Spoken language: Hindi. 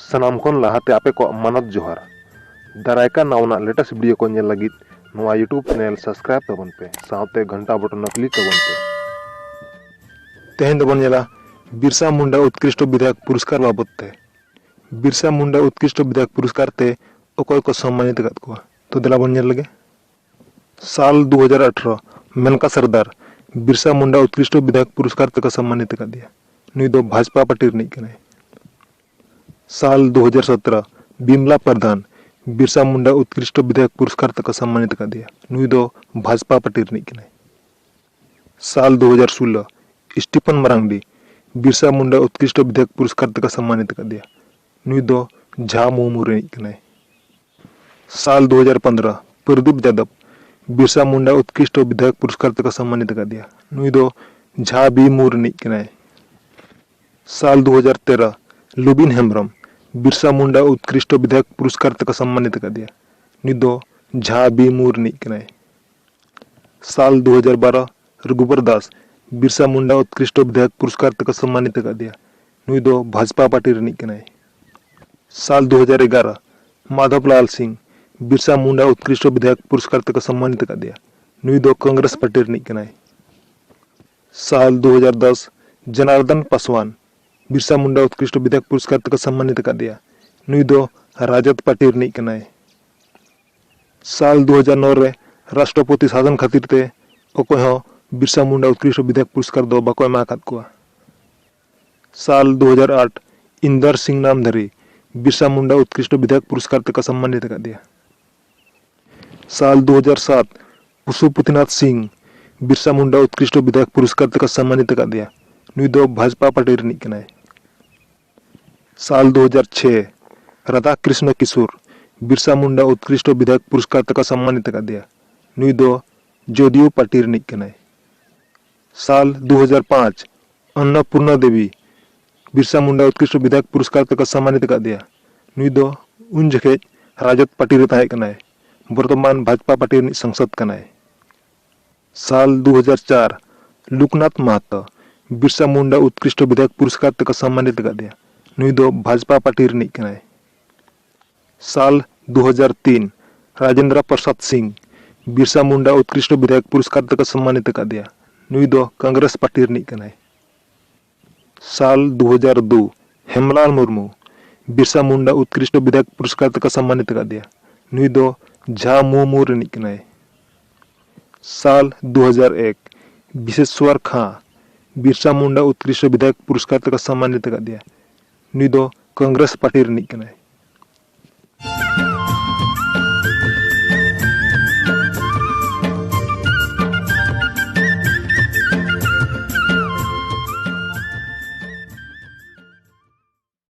सनाम खन लहाते आपे को मानत जोहार दारायका नावना लेटेस्ट वीडियो को नेल लगित नोआ यूट्यूब चैनल सब्सक्राइब तबन पे सावते घंटा बटन क्लिक तबन पे तेहेन दबन नेला बिरसा मुंडा उत्कृष्ट विधायक पुरस्कार बाबत ते बिरसा मुंडा उत्कृष्ट विधायक पुरस्कार ते ओकोय को सम्मानित करत को तो दिला बन नेल लगे साल 2018 मेनका सरदार बिरसा मुंडा उत्कृष्ट विधायक पुरस्कार तक सम्मानित कर दिया नुई दो भाजपा पार्टी रिनिक कने साल 2017 बिमला प्रधान बिरसा मुंडा उत्कृष्ट विधायक पुरस्कार तक सम्मानित कर दिया नुई दो भाजपा पार्टी रिनिक कने साल 2016 स्टीफन मरांडी बिरसा मुंडा उत्कृष्ट विधायक पुरस्कार तक सम्मानित कर दिया नुई दो झा मुमु रिनिक कने साल 2015 प्रदीप यादव बिरसा मुंडा उत्कृष्ट विधायक पुरस्कार तक सम्मानित कर दिया नुई दो झा बी मुर रिनिक कने साल 2013 लुबिन हेम्ब्रम बिरसा मुंडा उत्कृष्ट विधायक पुरस्कार तक सम्मानित कर दिया नुई दो झा बी मुर रिनिक कने साल 2012 रघुबर दास बिरसा मुंडा उत्कृष्ट विधायक पुरस्कार तक सम्मानित कर दिया नुई दो भाजपा पार्टी रिनिक कने साल 2011 माधवलाल सिंह बिरसा मुंडा उत्कृष्ट विधायक पुरस्कार तक सम्मानित कर दिया नुई दो कांग्रेस पार्टी रिनिक कने साल 2010 जनार्दन पासवान बिरसा मुंडा उत्कृष्ट विधायक पुरस्कार तक सम्मानित कर दिया नुई दो राजद पार्टी रिनिक कने साल 2009 रे राष्ट्रपति शासन खातिर ते ओकोय हो बिरसा मुंडा उत्कृष्ट विधायक पुरस्कार दो बाको एमा कात को साल 2008 इंदर सिंह नामधरी बिरसा मुंडा उत्कृष्ट विधायक पुरस्कार तक सम्मानित कर दिया साल 2007 पशुपतिनाथ सिंह बिरसा मुंडा उत्कृष्ट विधायक पुरस्कार तक सम्मानित कर दिया नुई दो भाजपा पार्टी रिनिक कने साल 2006 राधा कृष्ण किशोर बिरसा मुंडा उत्कृष्ट विधायक पुरस्कार तक सम्मानित कर दिया नुई दो जदयू पार्टी रिनिक कने साल 2005 अन्नपूर्णा देवी बिरसा मुंडा उत्कृष्ट विधायक पुरस्कार तक सम्मानित कर दिया नुई दो उन जखे राजद पार्टी रे ताहे कने वर्तमान भाजपा पार्टी रिनिक संसद कने साल 2004 लुकनाथ महतो बिरसा मुंडा उत्कृष्ट विधायक पुरस्कार तक सम्मानित कर दिया नुई दो भाजपा पार्टी रिनिक कने साल 2003 राजेंद्र प्रसाद सिंह बिरसा मुंडा उत्कृष्ट विधायक पुरस्कार तक सम्मानित कर दिया नुई दो कांग्रेस पार्टी रिनिक कने साल 2002 हेमलाल मुर्मू बिरसा मुंडा उत्कृष्ट विधायक पुरस्कार तक सम्मानित कर दिया नुई दो झा मुमु रिनिक कने साल 2001 विश्वेश्वर खां बिरसा मुंडा उत्कृष्ट विधायक पुरस्कार तक सम्मानित कर दिया नुई दो कांग्रेस पार्टी रिनिक कने